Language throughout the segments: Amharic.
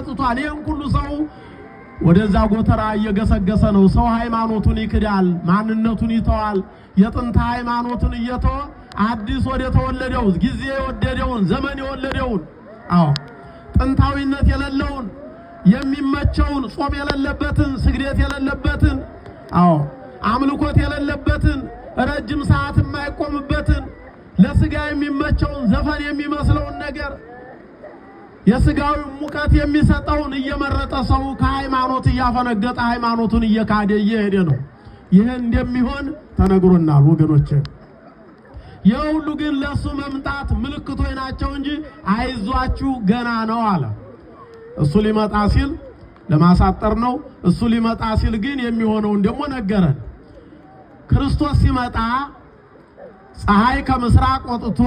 መጥቷል። ይሄን ሁሉ ሰው ወደዛ ጎተራ እየገሰገሰ ነው። ሰው ሃይማኖቱን ይክዳል፣ ማንነቱን ይተዋል። የጥንት ሃይማኖቱን እየተወ አዲስ ወደ ተወለደው ጊዜ የወደደውን ዘመን የወለደውን ጥንታዊነት የሌለውን የሚመቸውን ጾም የሌለበትን ስግደት የሌለበትን አምልኮት የሌለበትን ረጅም ሰዓት የማይቆምበትን ለስጋ የሚመቸውን ዘፈን የሚመስለውን ነገር የስጋው ሙቀት የሚሰጠውን እየመረጠ ሰው ከሃይማኖት እያፈነገጠ ሃይማኖቱን እየካደ እየሄደ ነው። ይሄ እንደሚሆን ተነግሮናል ወገኖቼ። የሁሉ ግን ለሱ መምጣት ምልክቶች ናቸው እንጂ አይዟችሁ ገና ነው አለ። እሱ ሊመጣ ሲል ለማሳጠር ነው። እሱ ሊመጣ ሲል ግን የሚሆነውን ደግሞ ነገረን። ክርስቶስ ሲመጣ ፀሐይ ከምስራቅ ወጥቶ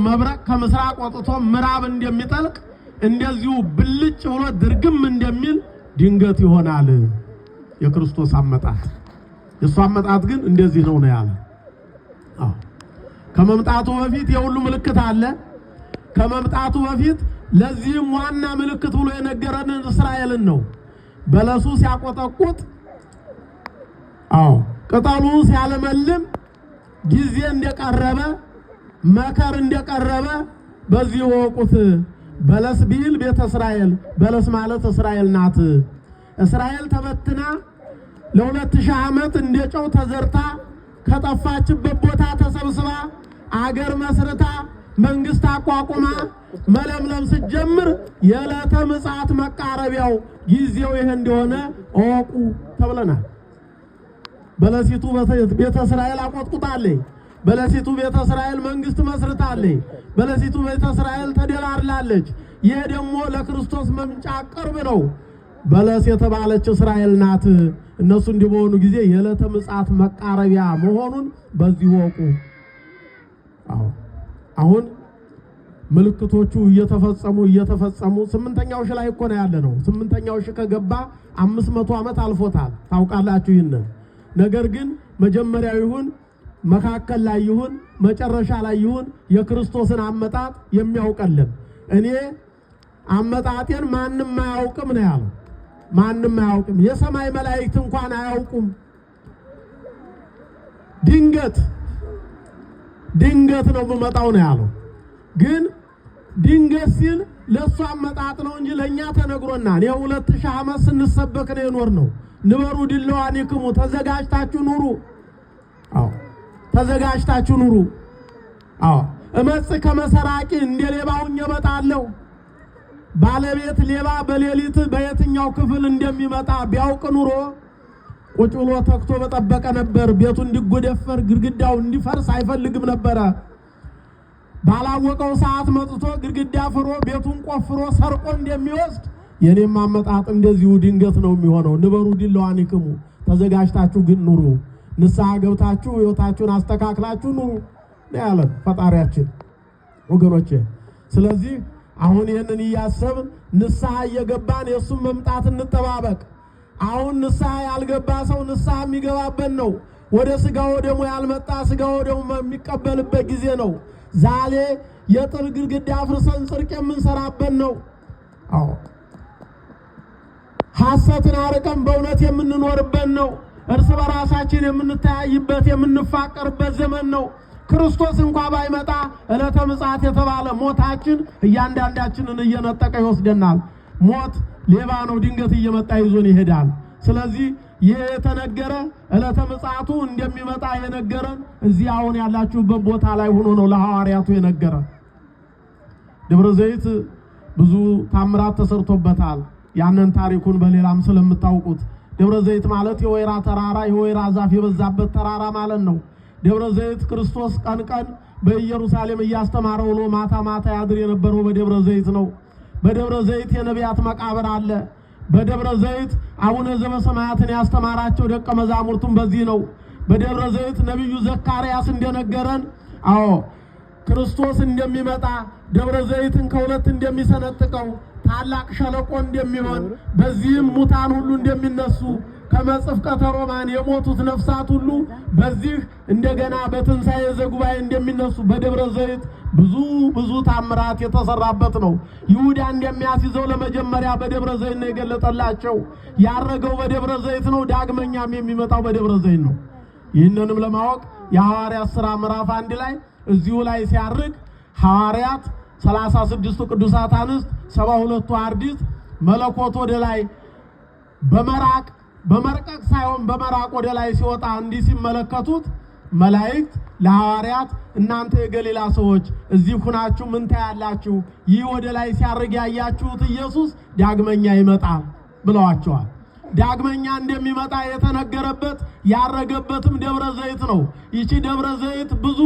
መብረቅ ከምስራቅ ወጥቶ ምዕራብ እንደሚጠልቅ እንደዚሁ ብልጭ ብሎ ድርግም እንደሚል ድንገት ይሆናል የክርስቶስ አመጣጥ። የሱ አመጣጥ ግን እንደዚህ ነው ያለ። ከመምጣቱ በፊት የሁሉ ምልክት አለ። ከመምጣቱ በፊት ለዚህም ዋና ምልክት ብሎ የነገረን እስራኤልን ነው። በለሱ ሲያቆጠቁጥ ቅጠሉ ሲያለመልም ጊዜ እንደቀረበ መከር እንደቀረበ በዚህ ወቁት። በለስ ቢል ቤተ እስራኤል፣ በለስ ማለት እስራኤል ናት። እስራኤል ተበትና ለ2000 ዓመት እንደጨው ተዘርታ ከጠፋችበት ቦታ ተሰብስባ አገር መስርታ መንግስት አቋቁማ መለምለም ስትጀምር የዕለተ ምጽአት መቃረቢያው ጊዜው ይሄ እንደሆነ ወቁ ተብለናል። በለሲቱ ቤተ እስራኤል አቆጥቁጣለች። በለሲቱ ቤተ እስራኤል መንግስት መስርታለች። በለሲቱ ቤተ እስራኤል ተደላድላለች። ይሄ ደግሞ ለክርስቶስ መምጫ ቅርብ ነው። በለስ የተባለች እስራኤል ናት። እነሱ እንዲሆኑ ጊዜ የዕለተ ምጽአት መቃረቢያ መሆኑን በዚህ ወቁ። አሁን ምልክቶቹ እየተፈጸሙ 8ኛው ሺህ ላይ እኮ ነው ያለነው። 8ኛው ሺህ ከገባ 500 ዓመት አልፎታል። ታውቃላችሁ ይሄን። ነገር ግን መጀመሪያው ይሁን መካከል ላይ ይሁን መጨረሻ ላይ ይሁን የክርስቶስን አመጣጥ የሚያውቀለም እኔ አመጣጤን ማንም አያውቅም ነው ያለው። ማንም አያውቅም። የሰማይ መላእክት እንኳን አያውቁም። ድንገት ነው በመጣው ነው ያለው። ግን ድንገት ሲል ለሱ አመጣጥ ነው እንጂ ለኛ ተነግሮናል። የ2000 ዓመት ስንሰበክ ነው የኖር ነው። ንበሩ ድለዋኒክሙ ተዘጋጅታችሁ ኑሩ። ተዘጋጅታችሁ ኑሩ። እመጽ ከመሰራቂ እንደ ሌባው እመጣለሁ። ባለቤት ሌባ በሌሊት በየትኛው ክፍል እንደሚመጣ ቢያውቅ ኑሮ ቁጭ ብሎ ተክቶ በጠበቀ ነበር። ቤቱ እንዲጎደፈር ግድግዳው እንዲፈርስ አይፈልግም ነበር። ባላወቀው ሰዓት መጥቶ ግድግዳ ፍሮ ቤቱን ቆፍሮ ሰርቆ እንደሚወስድ የኔም አመጣጥ እንደዚሁ ድንገት ነው የሚሆነው። ንበሩ ድለዋኒክሙ ተዘጋጅታችሁ ግን ኑሩ። ንስሐ ገብታችሁ ሕይወታችሁን አስተካክላችሁ ኑሩ ያለን ፈጣሪያችን ወገኖቼ። ስለዚህ አሁን ይሄንን እያሰብን ንስሐ እየገባን የሱን መምጣት እንጠባበቅ። አሁን ንስሐ ያልገባ ሰው ንስሐ የሚገባበት ነው። ወደ ስጋው ደሙ ያልመጣ ስጋው ደሙ የሚቀበልበት ጊዜ ነው። ዛሬ የጥል ግድግዳ አፍርሰን ጽድቅ የምንሰራበት ነው። ሐሰትን አርቀን በእውነት የምንኖርበት ነው። እርስ በራሳችን የምንተያይበት የምንፋቀርበት ዘመን ነው። ክርስቶስ እንኳን ባይመጣ ዕለተ ምጽአት የተባለ ሞታችን እያንዳንዳችንን እየነጠቀ ይወስደናል። ሞት ሌባ ነው፣ ድንገት እየመጣ ይዞን ይሄዳል። ስለዚህ ይህ የተነገረ ዕለተ ምጽአቱ እንደሚመጣ የነገረን እዚህ አሁን ያላችሁበት ቦታ ላይ ሆኖ ነው ለሐዋርያቱ የነገረ። ደብረ ዘይት ብዙ ታምራት ተሰርቶበታል። ያንን ታሪኩን በሌላም ስለምታውቁት ደብረ ዘይት ማለት የወይራ ተራራ የወይራ ዛፍ የበዛበት ተራራ ማለት ነው። ደብረ ዘይት ክርስቶስ ቀን ቀን በኢየሩሳሌም እያስተማረ ውሎ ማታ ማታ ያድር የነበረው በደብረ ዘይት ነው። በደብረ ዘይት የነቢያት መቃብር አለ። በደብረ ዘይት አቡነ ዘበሰማያትን ያስተማራቸው ደቀ መዛሙርቱም በዚህ ነው። በደብረ ዘይት ነብዩ ዘካርያስ እንደነገረን ክርስቶስ እንደሚመጣ ደብረ ዘይትን ከሁለት እንደሚሰነጥቀው ታላቅ ሸለቆ እንደሚሆን በዚህም ሙታን ሁሉ እንደሚነሱ ከመጽፍቀተ ሮማን የሞቱት ነፍሳት ሁሉ በዚህ እንደገና በትንሣኤ ዘጉባኤ እንደሚነሱ በደብረ ዘይት ብዙ ታምራት የተሰራበት ነው። ይሁዳ እንደሚያስይዘው ለመጀመሪያ በደብረ ዘይት ነው የገለጠላቸው። ያረገው በደብረ ዘይት ነው። ዳግመኛም የሚመጣው በደብረ ዘይት ነው። ይህንንም ለማወቅ የሐዋርያት ሥራ ምዕራፍ 1 ላይ እዚሁ ላይ ሲያርግ ሐዋርያት 36 ቅዱሳት አንስት 72 አርድእት መለኮት ወደ ላይ በመርቀቅ ሳይሆን በመራቅ ወደ ላይ ሲወጣ እንዲህ ሲመለከቱት መላእክት ለሐዋርያት እናንተ የገሊላ ሰዎች እዚህ ሁናችሁ ምን ታያላችሁ? ይህ ወደ ላይ ሲያርግ ያያችሁት ኢየሱስ ዳግመኛ ይመጣል ብለዋቸዋል። ዳግመኛ እንደሚመጣ የተነገረበት ያረገበትም ደብረ ዘይት ነው። ይቺ ደብረ ዘይት ብዙ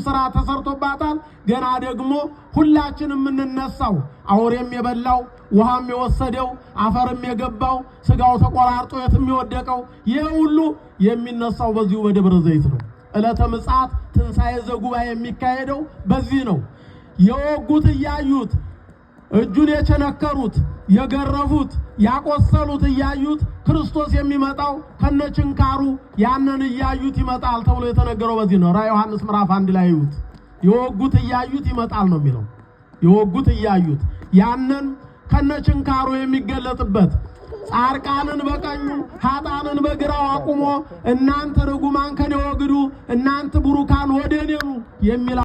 ስራ ተሰርቶባታል። ገና ደግሞ ሁላችንም የምንነሳው አውሬም የበላው ውሃም የወሰደው አፈርም የገባው ስጋው ተቆራርጦ የትም የወደቀው ይሄ ሁሉ የሚነሳው በዚሁ በደብረ ዘይት ነው። ዕለተ ምጽአት ትንሣኤ ዘጉባኤ የሚካሄደው በዚህ ነው። የወጉት እያዩት እጁን የቸነከሩት የገረፉት ያቆሰሉት እያዩት ክርስቶስ የሚመጣው ከነችንካሩ ያንን እያዩት ይመጣል ተብሎ የተነገረው በዚህ ነው። ራዕየ ዮሐንስ ምዕራፍ 1 ላይ ይዩት። የወጉት እያዩት ይመጣል ነው የሚለው። የወጉት እያዩት ያንን ከነችንካሩ የሚገለጥበት ጻርቃንን በቀኙ ኃጥአንን በግራው አቁሞ እናንተ ርጉማን ከኔ ወግዱ እናንተ ቡሩካን ወደ እኔ ኑ የሚል